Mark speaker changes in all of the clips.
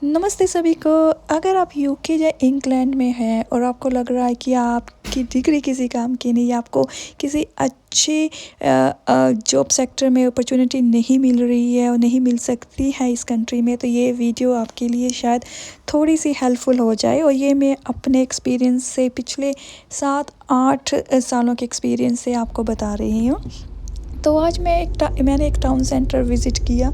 Speaker 1: नमस्ते सभी को। अगर आप यूके या इंग्लैंड में हैं और आपको लग रहा है कि आपकी डिग्री किसी काम की नहीं, आपको किसी अच्छी जॉब सेक्टर में अपॉर्चुनिटी नहीं मिल रही है और नहीं मिल सकती है इस कंट्री में, तो ये वीडियो आपके लिए शायद थोड़ी सी हेल्पफुल हो जाए। और ये मैं अपने एक्सपीरियंस से, पिछले 7-8 सालों के एक्सपीरियंस से आपको बता रही हूँ। तो आज मैंने एक टाउन सेंटर विज़िट किया,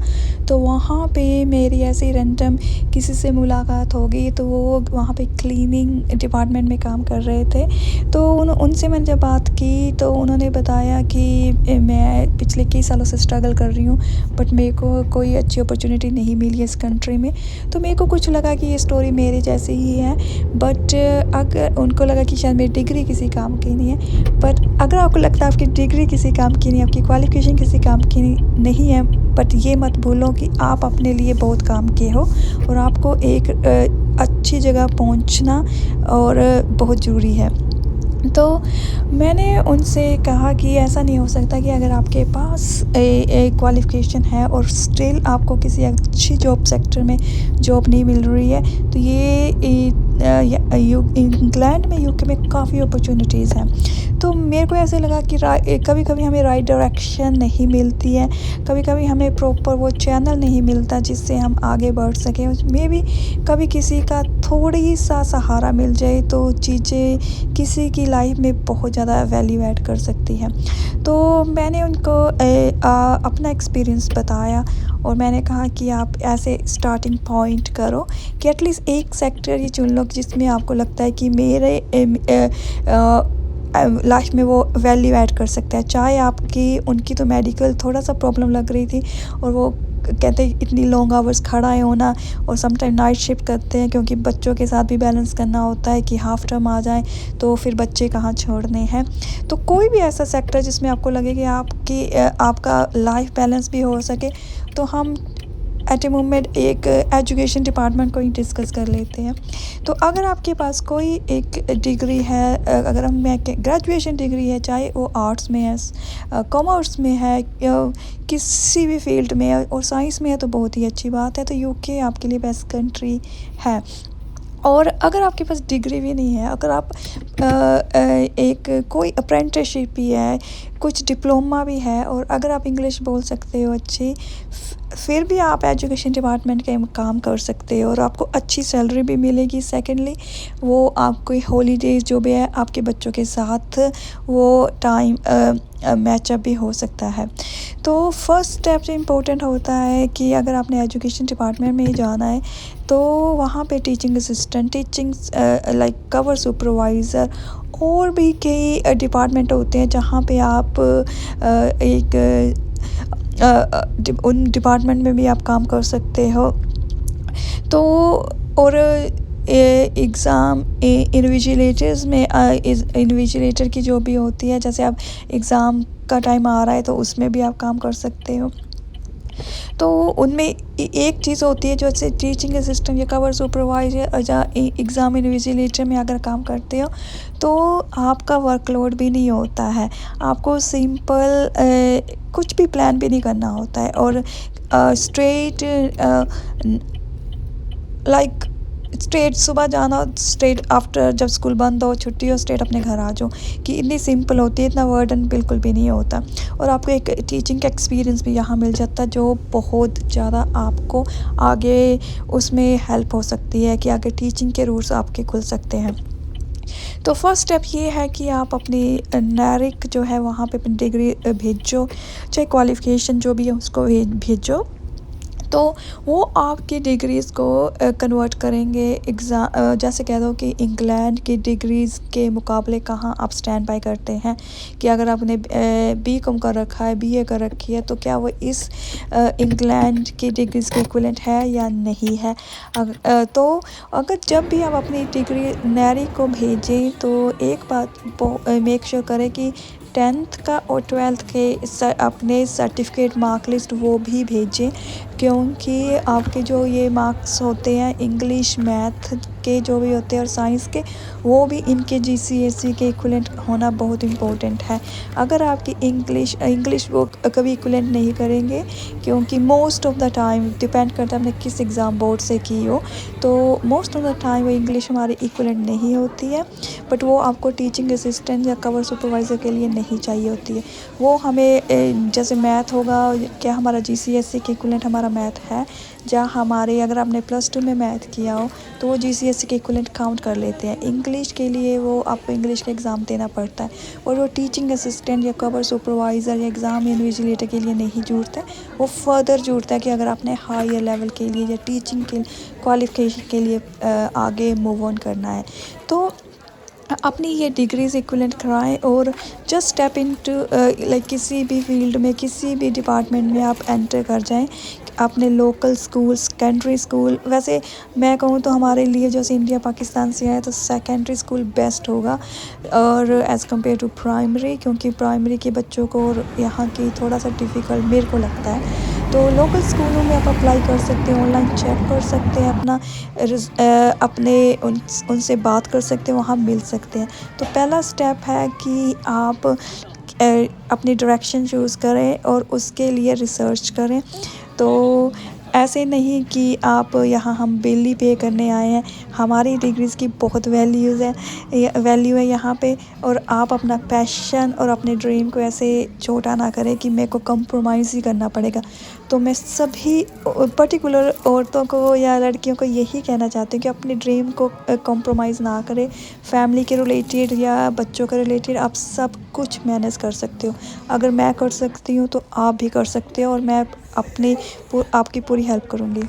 Speaker 1: तो वहाँ पे मेरी ऐसे रैंडम किसी से मुलाकात हो गई। तो वो वहाँ पे क्लीनिंग डिपार्टमेंट में काम कर रहे थे। तो उनसे मैंने जब बात की तो उन्होंने बताया कि मैं पिछले कई सालों से स्ट्रगल कर रही हूँ, बट मेरे को कोई अच्छी अपॉर्चुनिटी नहीं मिली इस कंट्री में। तो मेरे को कुछ लगा कि ये स्टोरी मेरे जैसे ही है, बट अगर उनको लगा कि शायद मेरी डिग्री किसी काम की नहीं है। बट अगर आपको लगता है आपकी डिग्री किसी काम की नहीं, आपकी क्वालिफ़िकेशन किसी काम की नहीं है, बट ये मत भूलो कि आप अपने लिए बहुत काम किए हो और आपको एक अच्छी जगह पहुंचना और बहुत ज़रूरी है। तो मैंने उनसे कहा कि ऐसा नहीं हो सकता कि अगर आपके पास क्वालिफ़िकेशन है और स्टिल आपको किसी अच्छी जॉब सेक्टर में जॉब नहीं मिल रही है, तो ये इंग्लैंड में, यूके में काफ़ी अपॉर्चुनिटीज़ हैं। तो मेरे को ऐसे लगा कि कभी कभी हमें राइट डायरेक्शन नहीं मिलती है, कभी कभी हमें प्रॉपर वो चैनल नहीं मिलता जिससे हम आगे बढ़ सकें। उसमें भी कभी किसी का थोड़ी सा सहारा मिल जाए तो चीज़ें किसी की लाइफ में बहुत ज़्यादा वैल्यू ऐड कर सकती हैं। तो मैंने उनको अपना एक्सपीरियंस बताया और मैंने कहा कि आप ऐसे स्टार्टिंग पॉइंट करो कि एटलीस्ट एक सेक्टर ये चुन लो जिसमें आपको लगता है कि मेरे लाइफ में वो वैल्यू ऐड कर सकता है। चाहे आपकी उनकी तो मेडिकल थोड़ा सा प्रॉब्लम लग रही थी और वो कहते हैं इतनी लॉन्ग आवर्स खड़ा है होना, और समटाइम नाइट शिफ्ट करते हैं क्योंकि बच्चों के साथ भी बैलेंस करना होता है कि हाफ टर्म आ जाए तो फिर बच्चे कहाँ छोड़ने हैं। तो कोई भी ऐसा सेक्टर जिसमें आपको लगे कि आपका लाइफ बैलेंस भी हो सके, तो हम एट ए मोमेंट एक एजुकेशन डिपार्टमेंट को ही डिस्कस कर लेते हैं। तो अगर आपके पास कोई एक डिग्री है, अगर हम मैं ग्रेजुएशन डिग्री है, चाहे वो आर्ट्स में है, कॉमर्स में है, या किसी भी फील्ड में है, और साइंस में है तो बहुत ही अच्छी बात है, तो यूके आपके लिए बेस्ट कंट्री है। और अगर आपके पास डिग्री भी नहीं है, अगर आप एक कोई अप्रेंटिसशिप भी है, कुछ डिप्लोमा भी है, और अगर आप इंग्लिश बोल सकते हो अच्छी, फिर भी आप एजुकेशन डिपार्टमेंट के काम कर सकते हो और आपको अच्छी सैलरी भी मिलेगी। सेकेंडली, वो आपको हॉलीडेज जो भी है आपके बच्चों के साथ वो टाइम मैचअप भी हो सकता है। तो फर्स्ट स्टेप जो इम्पोर्टेंट होता है कि अगर आपने एजुकेशन डिपार्टमेंट में ही जाना है, तो वहाँ पे teaching assistant, like cover supervisor, और भी कई डिपार्टमेंट होते हैं जहाँ पे आप उन डिपार्टमेंट में भी आप काम कर सकते हो। तो और एग्ज़ाम इन्विजिलेटर्स में इन्विजिलेटर की जो भी होती है, जैसे अब एग्ज़ाम का टाइम आ रहा है तो उसमें भी आप काम कर सकते हो। तो उनमें एक चीज़ होती है, जैसे टीचिंग असिस्टेंट या कवर सुपरवाइज़र या एग्ज़ाम इन्विजिलेटर में अगर काम करते हो तो आपका वर्कलोड भी नहीं होता है। आपको सिंपल कुछ भी प्लान भी नहीं करना होता है, और स्ट्रेट लाइक स्ट्रेट सुबह जाना, स्ट्रेट आफ्टर जब स्कूल बंद हो, छुट्टी हो, स्ट्रेट अपने घर आ जाओ, कि इतनी सिंपल होती है, इतना वर्डन बिल्कुल भी नहीं होता। और आपको एक टीचिंग का एक्सपीरियंस भी यहाँ मिल जाता है जो बहुत ज़्यादा आपको आगे उसमें हेल्प हो सकती है कि आगे टीचिंग के रूट्स आपके खुल सकते हैं। तो फर्स्ट स्टेप ये है कि आप अपनी नैरिक जो है वहाँ पे अपनी डिग्री भेजो, चाहे क्वालिफ़िकेशन जो भी है उसको भेजो। तो वो आपकी डिग्रीज़ को कन्वर्ट करेंगे जैसे कह दो कि इंग्लैंड की डिग्रीज़ के मुकाबले कहाँ आप स्टैंड बाय करते हैं, कि अगर आपने बीकॉम कर रखा है, बीए कर रखी है, तो क्या वो इस इंग्लैंड की डिग्रीज़ के इक्विवेलेंट है या नहीं है। तो अगर जब भी आप अपनी डिग्री नैरी को भेजें तो एक बात मेक श्योर करें कि 10th का और 12th के अपने सर्टिफिकेट मार्क लिस्ट वो भी भेजें, क्योंकि आपके जो ये मार्क्स होते हैं इंग्लिश, मैथ के जो भी होते हैं और साइंस के, वो भी इनके जीसीएसई के इक्विवेलेंट होना बहुत इम्पोर्टेंट है। अगर आपकी इंग्लिश वो कभी इक्विवेलेंट नहीं करेंगे, क्योंकि most of the time depend करता है आपने किस एग्ज़ाम बोर्ड से की हो, तो मोस्ट ऑफ द टाइम वो इंग्लिश हमारी इक्विवेलेंट नहीं होती है। बट वो आपको टीचिंग असिस्टेंट या कवर सुपरवाइज़र के लिए नहीं चाहिए होती है। वो हमें जैसे मैथ होगा, क्या हमारा जीसीएसई के इक्विवेलेंट हमारा मैथ है, या हमारे अगर आपने +2 में मैथ किया हो तो वो जीसीएसई के इक्विवेलेंट काउंट कर लेते हैं। इंग्लिश के लिए वो आपको इंग्लिश का एग्ज़ाम देना पड़ता है, और वो टीचिंग असिस्टेंट या कवर सुपरवाइज़र या एग्ज़ाम इन्विजिलेटर के लिए नहीं जुड़ता है। वो फर्दर जुड़ता है कि अगर आपने हायर लेवल के लिए या टीचिंग के क्वालिफिकेशन के लिए आगे मूव ऑन करना है, तो अपनी ये डिग्रीज इक्विवेलेंट कराएं और जस्ट स्टेप इनटू लाइक किसी भी फील्ड में, किसी भी डिपार्टमेंट में आप एंटर कर जाएं। अपने लोकल स्कूल, सेकेंडरी स्कूल, वैसे मैं कहूँ तो हमारे लिए जैसे इंडिया पाकिस्तान से आए तो सेकेंडरी स्कूल बेस्ट होगा और एज़ कम्पेयर टू प्राइमरी, क्योंकि प्राइमरी के बच्चों को और यहाँ की थोड़ा सा डिफ़िकल्ट मेरे को लगता है। तो लोकल स्कूलों में आप अप्लाई कर सकते हैं, ऑनलाइन चेक कर सकते हैं, अपने उनसे बात कर सकते हैं, वहाँ मिल सकते हैं। तो पहला स्टेप है कि आप अपनी डायरेक्शन चूज़ करें और उसके लिए रिसर्च करें। तो ऐसे नहीं कि आप यहाँ हम बिल ही पे करने आए हैं, हमारी डिग्रीज़ की बहुत वैल्यू है यहाँ पे, और आप अपना पैशन और अपने ड्रीम को ऐसे छोटा ना करें कि मेरे को कंप्रोमाइज़ ही करना पड़ेगा। तो मैं सभी पर्टिकुलर औरतों को या लड़कियों को यही कहना चाहती हूँ कि अपने ड्रीम को कंप्रोमाइज़ ना करें। फैमिली के रिलेटेड या बच्चों के रिलेटेड आप सब कुछ मैनेज कर सकते हो। अगर मैं कर सकती हूँ तो आप भी कर सकते हो, और मैं आपकी पूरी हेल्प करूँगी।